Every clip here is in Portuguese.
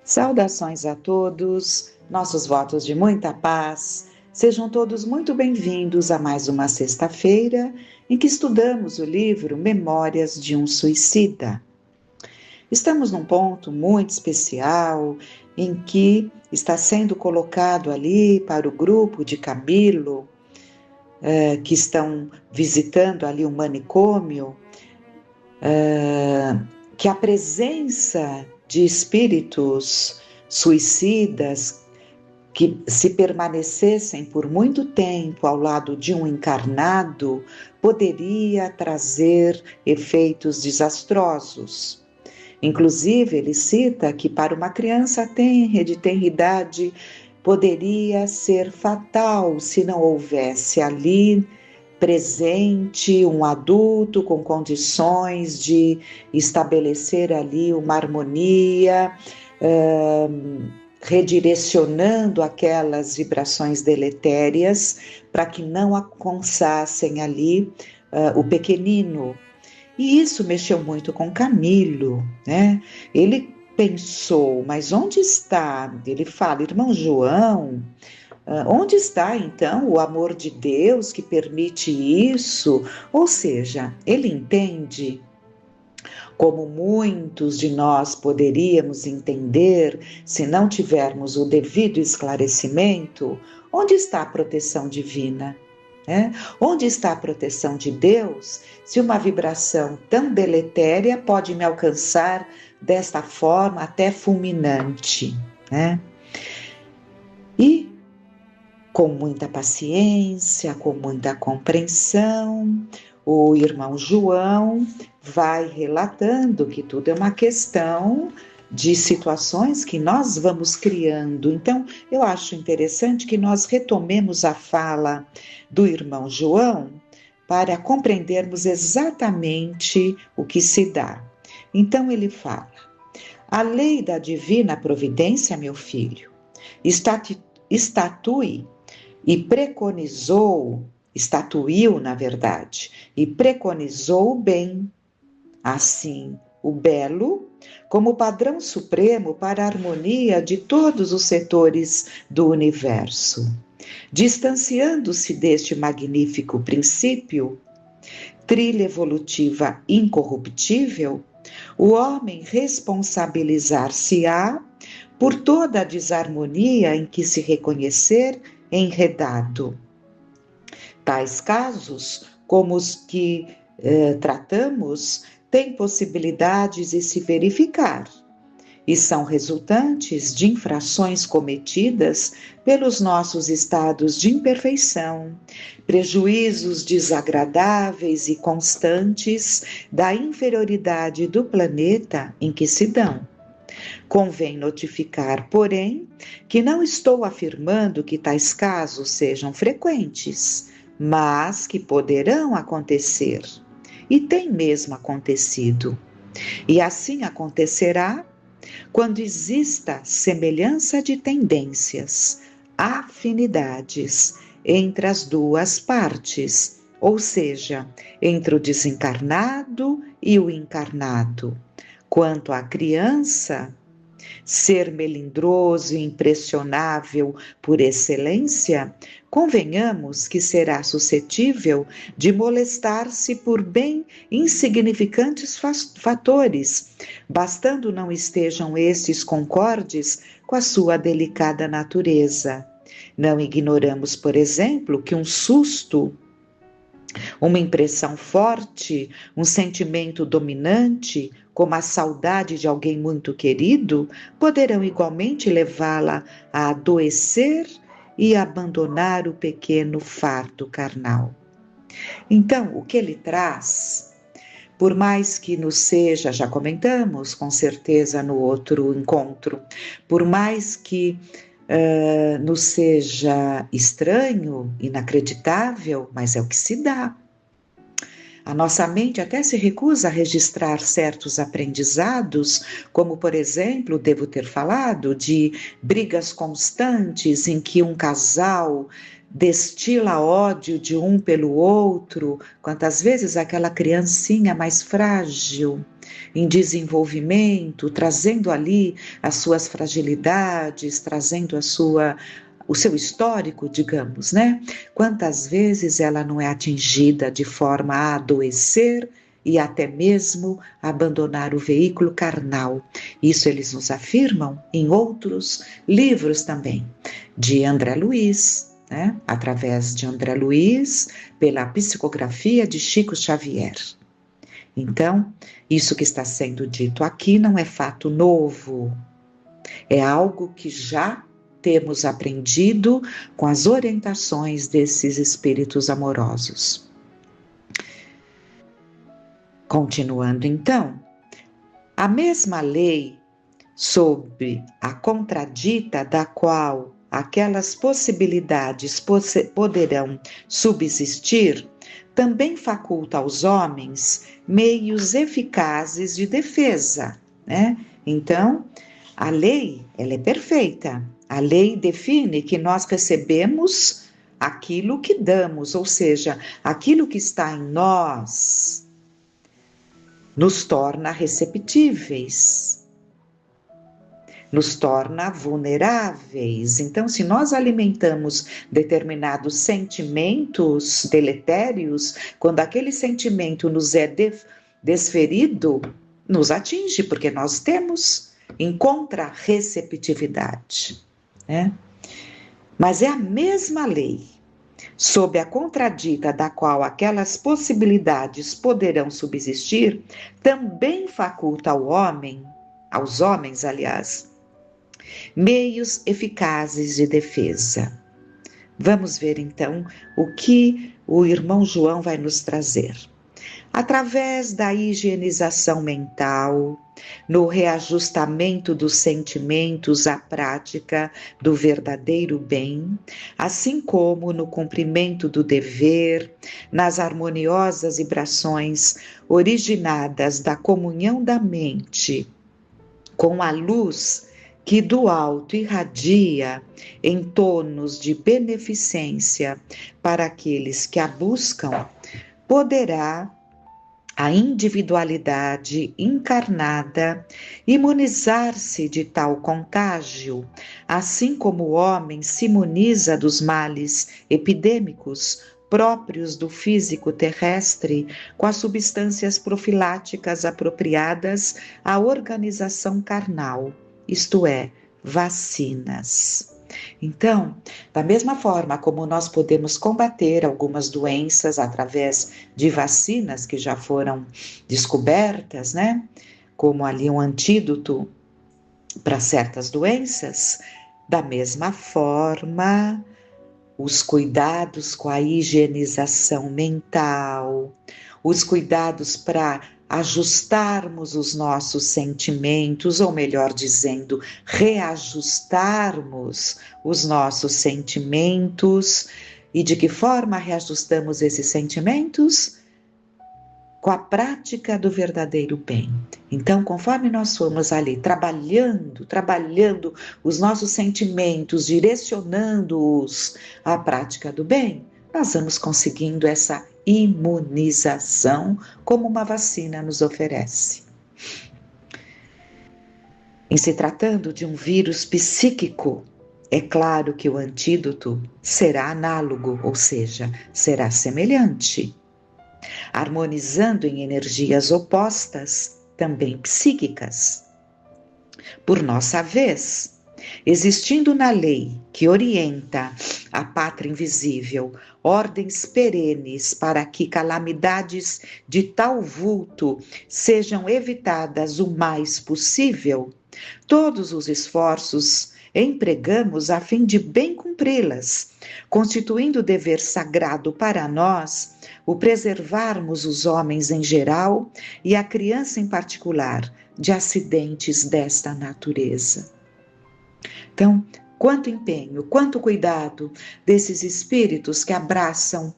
Saudações a todos, nossos votos de muita paz. Sejam todos muito bem-vindos a mais uma sexta-feira em que estudamos o livro Memórias de um Suicida. Estamos num ponto muito especial em que está sendo colocado ali para o grupo de Camilo, que estão visitando ali o manicômio, que a presença de espíritos suicidas que, se permanecessem por muito tempo ao lado de um encarnado, poderia trazer efeitos desastrosos. Inclusive, ele cita que para uma criança tenra de tenridade poderia ser fatal se não houvesse ali presente um adulto com condições de estabelecer ali uma harmonia, redirecionando aquelas vibrações deletérias para que não alcançassem ali o pequenino. E isso mexeu muito com Camilo, né? Ele pensou, mas onde está? Ele fala, irmão João, onde está então o amor de Deus que permite isso? Ou seja, ele entende, como muitos de nós poderíamos entender se não tivermos o devido esclarecimento, onde está a proteção divina? Onde está a proteção de Deus se uma vibração tão deletéria pode me alcançar desta forma até fulminante? E com muita paciência, com muita compreensão, o irmão João vai relatando que tudo é uma questão de situações que nós vamos criando. Então, eu acho interessante que nós retomemos a fala do irmão João para compreendermos exatamente o que se dá. Então, ele fala: a lei da divina providência, meu filho, estatui e estatuiu, na verdade, e preconizou o bem, assim, o belo, como padrão supremo para a harmonia de todos os setores do universo. Distanciando-se deste magnífico princípio, trilha evolutiva incorruptível, o homem responsabilizar-se-á por toda a desarmonia em que se reconhecer enredado. Tais casos, como os que tratamos, têm possibilidades de se verificar e são resultantes de infrações cometidas pelos nossos estados de imperfeição, prejuízos desagradáveis e constantes da inferioridade do planeta em que se dão. Convém notificar, porém, que não estou afirmando que tais casos sejam frequentes, mas que poderão acontecer, e tem mesmo acontecido. E assim acontecerá quando exista semelhança de tendências, afinidades entre as duas partes, ou seja, entre o desencarnado e o encarnado. Quanto à criança, ser melindroso e impressionável por excelência, convenhamos que será suscetível de molestar-se por bem insignificantes fatores, bastando não estejam estes concordes com a sua delicada natureza. Não ignoramos, por exemplo, que um susto, uma impressão forte, um sentimento dominante, como a saudade de alguém muito querido, poderão igualmente levá-la a adoecer e abandonar o pequeno fardo carnal. Então, o que ele traz, por mais que nos seja, já comentamos com certeza no outro encontro, por mais que nos seja estranho, inacreditável, mas é o que se dá. A nossa mente até se recusa a registrar certos aprendizados, como, por exemplo, devo ter falado de brigas constantes em que um casal destila ódio de um pelo outro, quantas vezes aquela criancinha mais frágil, em desenvolvimento, trazendo ali as suas fragilidades, trazendo o seu histórico, digamos, né? Quantas vezes ela não é atingida de forma a adoecer e até mesmo abandonar o veículo carnal. Isso eles nos afirmam em outros livros também, de André Luiz, né? Através de André Luiz, pela psicografia de Chico Xavier. Então, isso que está sendo dito aqui não é fato novo, é algo que já temos aprendido com as orientações desses espíritos amorosos. Continuando então, a mesma lei sob a contradita da qual aquelas possibilidades poderão subsistir, também faculta aos homens meios eficazes de defesa, né? Então, a lei, ela é perfeita. A lei define que nós recebemos aquilo que damos, ou seja, aquilo que está em nós nos torna receptíveis, nos torna vulneráveis. Então, se nós alimentamos determinados sentimentos deletérios, quando aquele sentimento nos é desferido, nos atinge, porque nós temos em contra-receptividade, né? Mas é a mesma lei, sob a contradita da qual aquelas possibilidades poderão subsistir, também faculta ao homem, aos homens, aliás, meios eficazes de defesa. Vamos ver então o que o irmão João vai nos trazer. Através da higienização mental, no reajustamento dos sentimentos à prática do verdadeiro bem, assim como no cumprimento do dever, nas harmoniosas vibrações originadas da comunhão da mente com a luz que do alto irradia em tonos de beneficência para aqueles que a buscam, poderá a individualidade encarnada imunizar-se de tal contágio, assim como o homem se imuniza dos males epidêmicos próprios do físico terrestre com as substâncias profiláticas apropriadas à organização carnal, isto é, vacinas. Então, da mesma forma como nós podemos combater algumas doenças através de vacinas que já foram descobertas, né? Como ali um antídoto para certas doenças, da mesma forma, os cuidados com a higienização mental, os cuidados para ajustarmos os nossos sentimentos, ou melhor dizendo, reajustarmos os nossos sentimentos. E de que forma reajustamos esses sentimentos? Com a prática do verdadeiro bem. Então, conforme nós formos ali trabalhando os nossos sentimentos, direcionando-os à prática do bem, nós vamos conseguindo essa imunização como uma vacina nos oferece. Em se tratando de um vírus psíquico, é claro que o antídoto será análogo, ou seja, será semelhante, harmonizando em energias opostas, também psíquicas. Por nossa vez, existindo na lei que orienta a pátria invisível ordens perenes para que calamidades de tal vulto sejam evitadas o mais possível, todos os esforços empregamos a fim de bem cumpri-las, constituindo dever sagrado para nós o preservarmos os homens em geral e a criança em particular de acidentes desta natureza. Então, quanto empenho, quanto cuidado desses espíritos que abraçam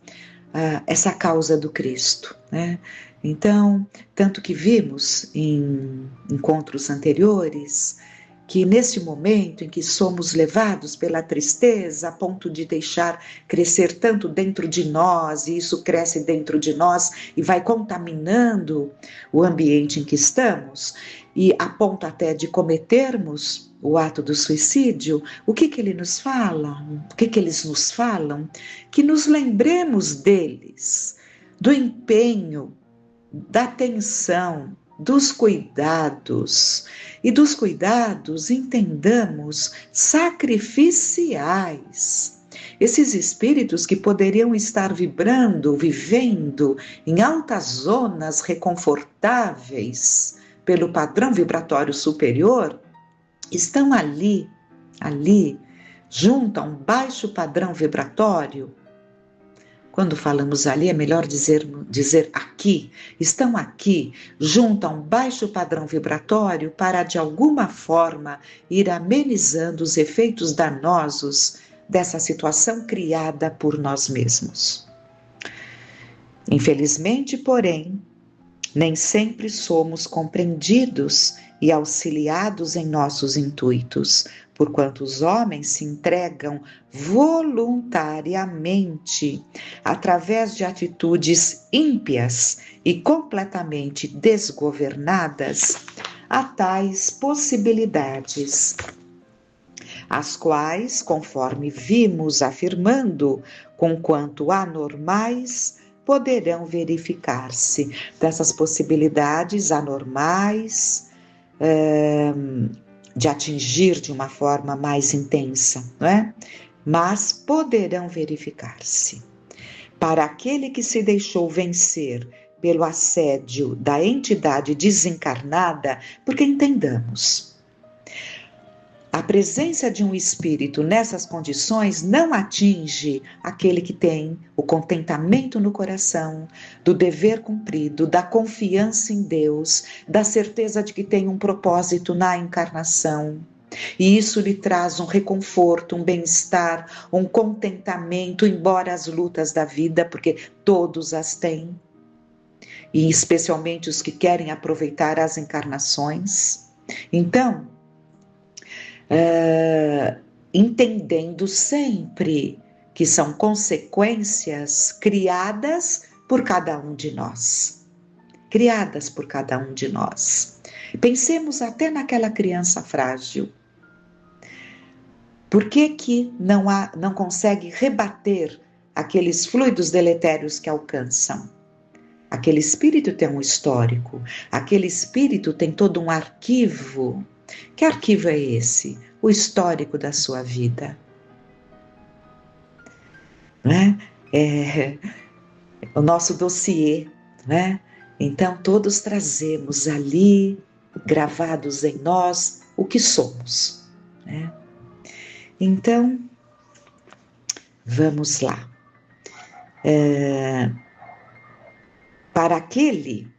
essa causa do Cristo, né? Então, tanto que vimos em encontros anteriores que nesse momento em que somos levados pela tristeza a ponto de deixar crescer tanto dentro de nós, e isso cresce dentro de nós e vai contaminando o ambiente em que estamos, e a ponto até de cometermos o ato do suicídio, o que ele nos fala? O que eles nos falam? Que nos lembremos deles, do empenho, da atenção, dos cuidados, e dos cuidados entendamos sacrificiais. Esses espíritos que poderiam estar vibrando, vivendo em altas zonas reconfortáveis pelo padrão vibratório superior, estão ali, junto a um baixo padrão vibratório. Quando falamos ali, é melhor dizer aqui. Estão aqui, junto a um baixo padrão vibratório, para de alguma forma ir amenizando os efeitos danosos dessa situação criada por nós mesmos. Infelizmente, porém, nem sempre somos compreendidos e auxiliados em nossos intuitos, porquanto os homens se entregam voluntariamente, através de atitudes ímpias e completamente desgovernadas, a tais possibilidades, as quais, conforme vimos afirmando, conquanto anormais, poderão verificar-se. Dessas possibilidades anormais, de atingir de uma forma mais intensa, não é? Mas poderão verificar-se. Para aquele que se deixou vencer pelo assédio da entidade desencarnada, porque entendamos, a presença de um espírito nessas condições não atinge aquele que tem o contentamento no coração, do dever cumprido, da confiança em Deus, da certeza de que tem um propósito na encarnação. E isso lhe traz um reconforto, um bem-estar, um contentamento, embora as lutas da vida, porque todos as têm, e especialmente os que querem aproveitar as encarnações. Então, entendendo sempre que são consequências criadas por cada um de nós. Pensemos até naquela criança frágil. Por que não consegue rebater aqueles fluidos deletérios que alcançam? Aquele espírito tem um histórico, aquele espírito tem todo um arquivo. Que arquivo é esse? O histórico da sua vida. Né? O nosso dossiê. Né? Então, todos trazemos ali, gravados em nós, o que somos. Né? Então, vamos lá. Para aquele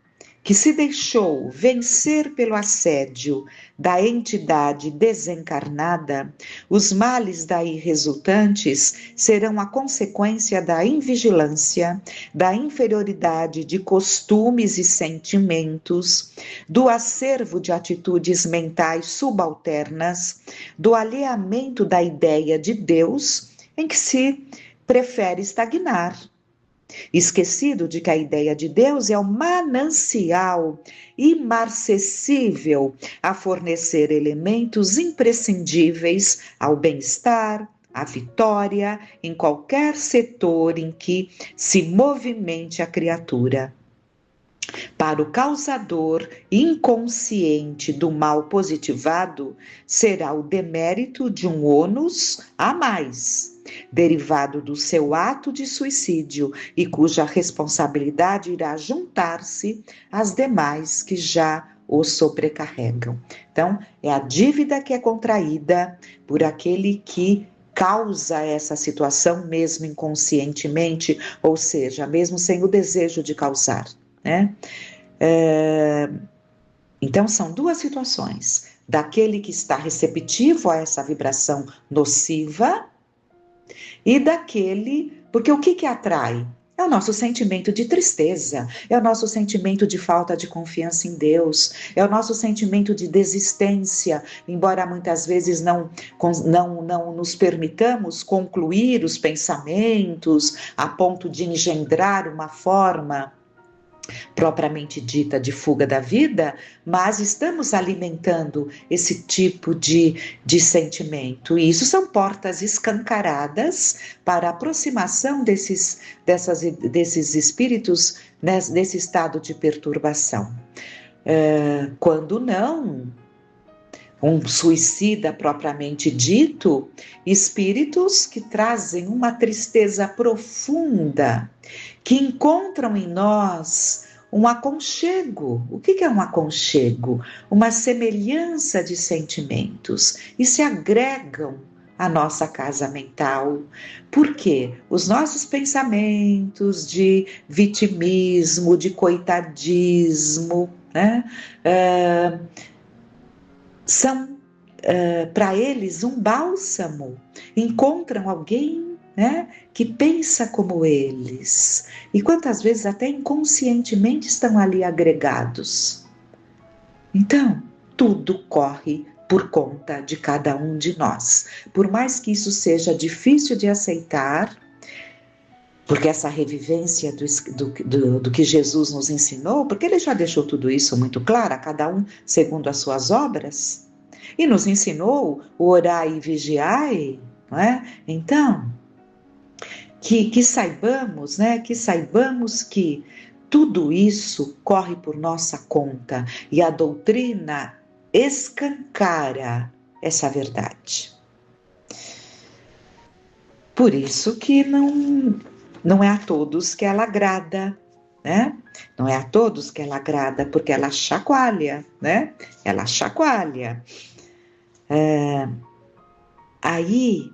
que se deixou vencer pelo assédio da entidade desencarnada, os males daí resultantes serão a consequência da invigilância, da inferioridade de costumes e sentimentos, do acervo de atitudes mentais subalternas, do alheamento da ideia de Deus, em que se prefere estagnar, esquecido de que a ideia de Deus é o manancial imarcessível a fornecer elementos imprescindíveis ao bem-estar, à vitória, em qualquer setor em que se movimente a criatura. Para o causador inconsciente do mal positivado, será o demérito de um ônus a mais, derivado do seu ato de suicídio e cuja responsabilidade irá juntar-se às demais que já o sobrecarregam. Então, é a dívida que é contraída por aquele que causa essa situação mesmo inconscientemente, ou seja, mesmo sem o desejo de causar. Né? Então, são duas situações. Daquele que está receptivo a essa vibração nociva e daquele... Porque o que atrai? É o nosso sentimento de tristeza, é o nosso sentimento de falta de confiança em Deus, é o nosso sentimento de desistência, embora muitas vezes não nos permitamos concluir os pensamentos a ponto de engendrar uma forma propriamente dita de fuga da vida, mas estamos alimentando esse tipo de sentimento. E isso são portas escancaradas para a aproximação desses espíritos nesse estado de perturbação. Quando não, um suicida propriamente dito, espíritos que trazem uma tristeza profunda, que encontram em nós um aconchego. O que é um aconchego? Uma semelhança de sentimentos e se agregam à nossa casa mental. Por quê? Os nossos pensamentos de vitimismo, de coitadismo, né? São para eles um bálsamo. Encontram alguém, né, que pensa como eles, e quantas vezes até inconscientemente estão ali agregados. Então, tudo corre por conta de cada um de nós. Por mais que isso seja difícil de aceitar, porque essa revivência do que Jesus nos ensinou, porque ele já deixou tudo isso muito claro, a cada um segundo as suas obras, e nos ensinou o orai e vigiai, não é? Então, que saibamos, né? Que saibamos que tudo isso corre por nossa conta e a doutrina escancara essa verdade. Por isso que não é a todos que ela agrada, né? Não é a todos que ela agrada, porque ela chacoalha, né? Ela chacoalha. Aí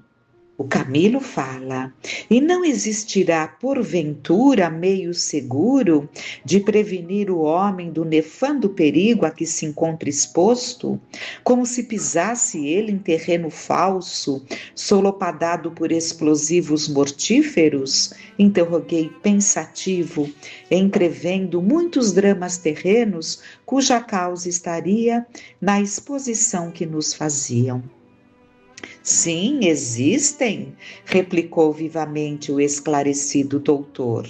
o Camilo fala: e não existirá porventura meio seguro de prevenir o homem do nefando perigo a que se encontra exposto, como se pisasse ele em terreno falso, solopadado por explosivos mortíferos? Interroguei pensativo, entrevendo muitos dramas terrenos cuja causa estaria na exposição que nos faziam. Sim, existem, replicou vivamente o esclarecido doutor.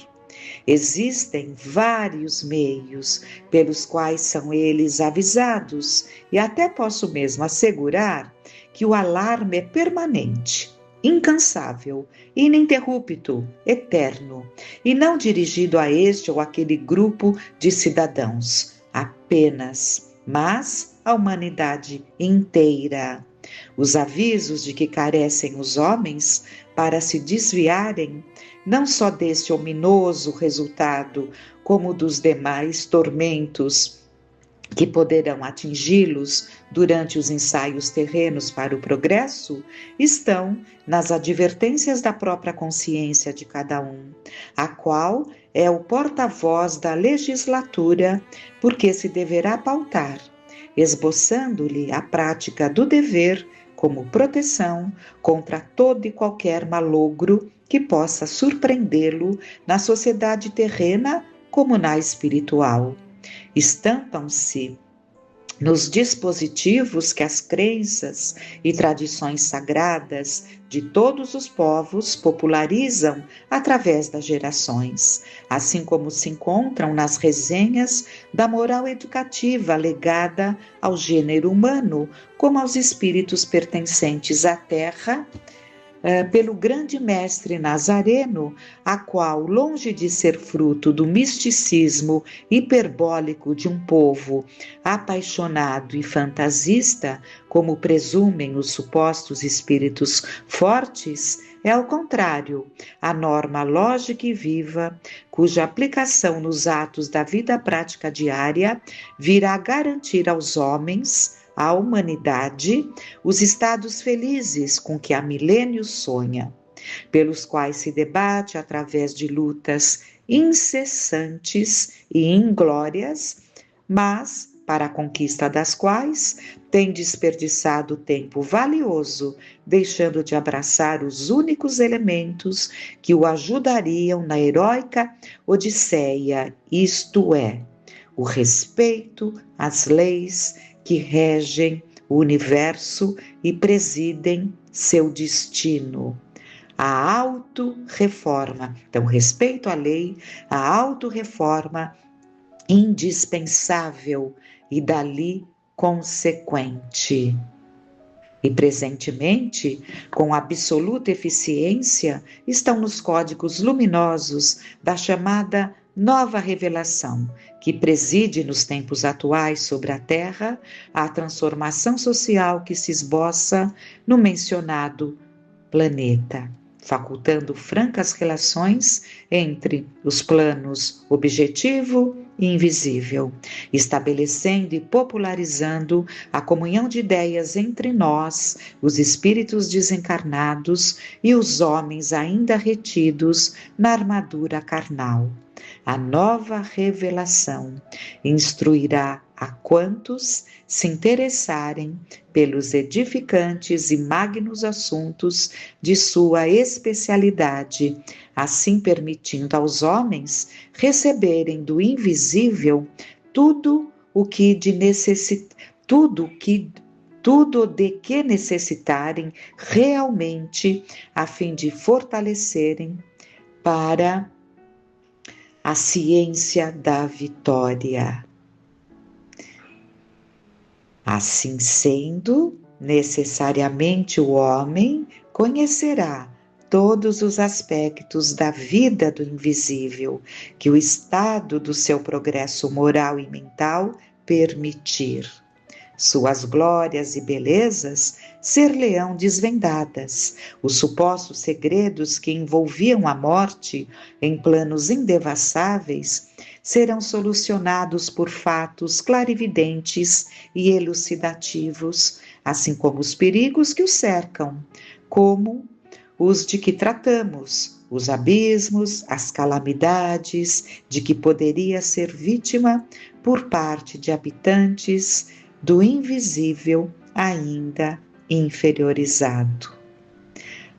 Existem vários meios pelos quais são eles avisados, e até posso mesmo assegurar que o alarme é permanente, incansável, ininterrupto, eterno, e não dirigido a este ou aquele grupo de cidadãos apenas, mas à humanidade inteira. Os avisos de que carecem os homens para se desviarem não só desse ominoso resultado, como dos demais tormentos que poderão atingi-los durante os ensaios terrenos para o progresso, estão nas advertências da própria consciência de cada um, a qual é o porta-voz da legislatura, porque se deverá pautar, esboçando-lhe a prática do dever como proteção contra todo e qualquer malogro que possa surpreendê-lo na sociedade terrena como na espiritual. Estampam-se nos dispositivos que as crenças e tradições sagradas de todos os povos popularizam através das gerações, assim como se encontram nas resenhas da moral educativa legada ao gênero humano, como aos espíritos pertencentes à Terra, pelo grande mestre Nazareno, a qual, longe de ser fruto do misticismo hiperbólico de um povo apaixonado e fantasista, como presumem os supostos espíritos fortes, é ao contrário, a norma lógica e viva, cuja aplicação nos atos da vida prática diária virá garantir aos homens, à humanidade, os estados felizes com que há milênios sonha, pelos quais se debate através de lutas incessantes e inglórias, mas para a conquista das quais tem desperdiçado tempo valioso, deixando de abraçar os únicos elementos que o ajudariam na heróica odisseia, isto é, o respeito às leis que regem o universo e presidem seu destino. A autorreforma. Então, respeito à lei, a autorreforma indispensável e dali consequente. E presentemente, com absoluta eficiência, estão nos códigos luminosos da chamada nova revelação, que preside nos tempos atuais sobre a Terra a transformação social que se esboça no mencionado planeta, facultando francas relações entre os planos objetivo e invisível, estabelecendo e popularizando a comunhão de ideias entre nós, os espíritos desencarnados e os homens ainda retidos na armadura carnal. A nova revelação instruirá a quantos se interessarem pelos edificantes e magnos assuntos de sua especialidade, assim permitindo aos homens receberem do invisível tudo de que necessitarem realmente, a fim de fortalecerem para a ciência da vitória. Assim sendo, necessariamente o homem conhecerá todos os aspectos da vida do invisível que o estado do seu progresso moral e mental permitir. Suas glórias e belezas ser-lhe-ão desvendadas, os supostos segredos que envolviam a morte em planos indevassáveis serão solucionados por fatos clarividentes e elucidativos, assim como os perigos que o cercam, como os de que tratamos, os abismos, as calamidades de que poderia ser vítima por parte de habitantes do invisível ainda inferiorizado.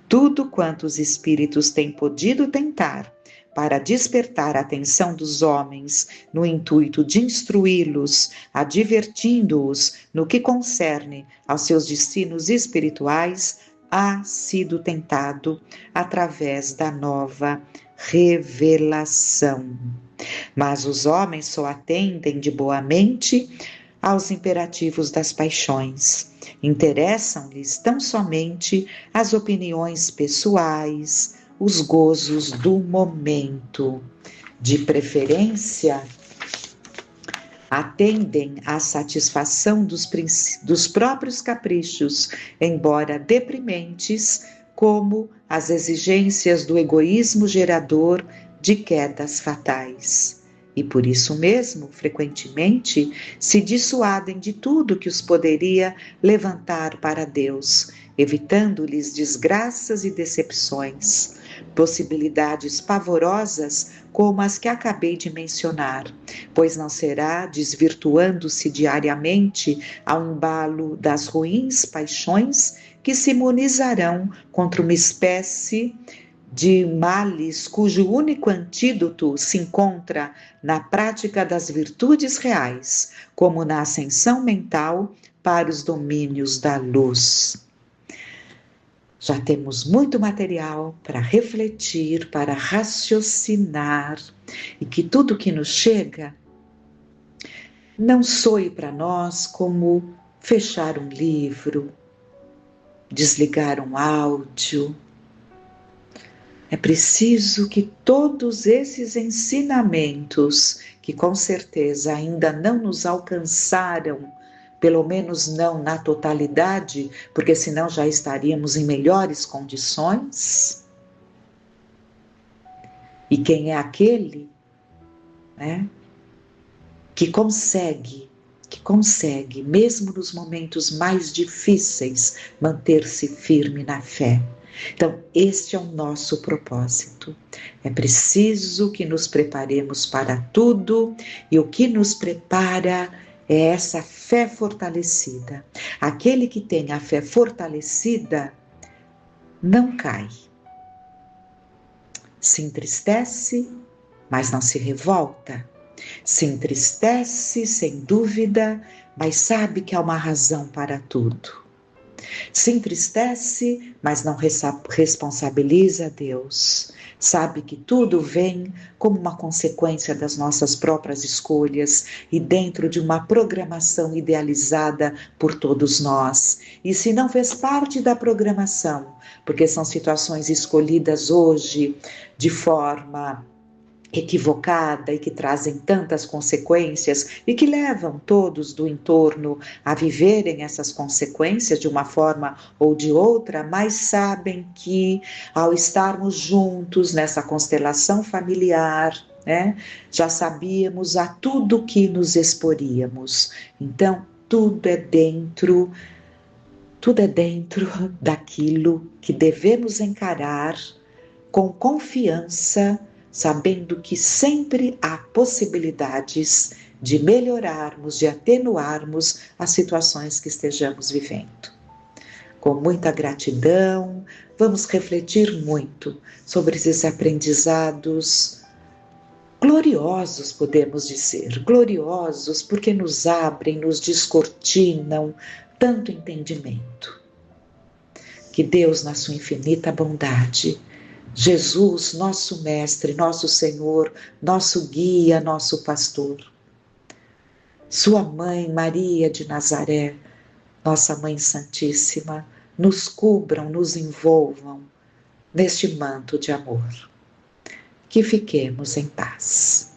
Tudo quanto os espíritos têm podido tentar para despertar a atenção dos homens no intuito de instruí-los, advertindo-os no que concerne aos seus destinos espirituais, ha sido tentado através da nova revelação. Mas os homens só atendem de boa mente aos imperativos das paixões. Interessam-lhes tão somente as opiniões pessoais, os gozos do momento. De preferência, atendem à satisfação dos próprios caprichos, embora deprimentes, como as exigências do egoísmo gerador de quedas fatais. E por isso mesmo, frequentemente, se dissuadem de tudo que os poderia levantar para Deus, evitando-lhes desgraças e decepções, possibilidades pavorosas como as que acabei de mencionar, pois não será desvirtuando-se diariamente ao embalo das ruins paixões que se imunizarão contra uma espécie de males cujo único antídoto se encontra na prática das virtudes reais, como na ascensão mental para os domínios da luz. Já temos muito material para refletir, para raciocinar, e que tudo que nos chega não soe para nós como fechar um livro, desligar um áudio. É preciso que todos esses ensinamentos, que com certeza ainda não nos alcançaram, pelo menos não na totalidade, porque senão já estaríamos em melhores condições. E quem é aquele, né, que consegue, mesmo nos momentos mais difíceis, manter-se firme na fé? Então, este é o nosso propósito. É preciso que nos preparemos para tudo, e o que nos prepara é essa fé fortalecida. Aquele que tem a fé fortalecida não cai. Se entristece, mas não se revolta. Se entristece, sem dúvida, mas sabe que há uma razão para tudo. Se entristece, mas não responsabiliza Deus. Sabe que tudo vem como uma consequência das nossas próprias escolhas e dentro de uma programação idealizada por todos nós. E se não fez parte da programação, porque são situações escolhidas hoje de forma equivocada e que trazem tantas consequências e que levam todos do entorno a viverem essas consequências de uma forma ou de outra, mas sabem que ao estarmos juntos nessa constelação familiar, já sabíamos a tudo que nos exporíamos. Então, tudo é dentro daquilo que devemos encarar com confiança, sabendo que sempre há possibilidades de melhorarmos, de atenuarmos as situações que estejamos vivendo. Com muita gratidão, vamos refletir muito sobre esses aprendizados gloriosos, podemos dizer, gloriosos porque nos abrem, nos descortinam tanto entendimento. Que Deus, na sua infinita bondade, Jesus, nosso Mestre, nosso Senhor, nosso guia, nosso pastor, sua mãe Maria de Nazaré, nossa Mãe Santíssima, nos cubram, nos envolvam neste manto de amor. Que fiquemos em paz.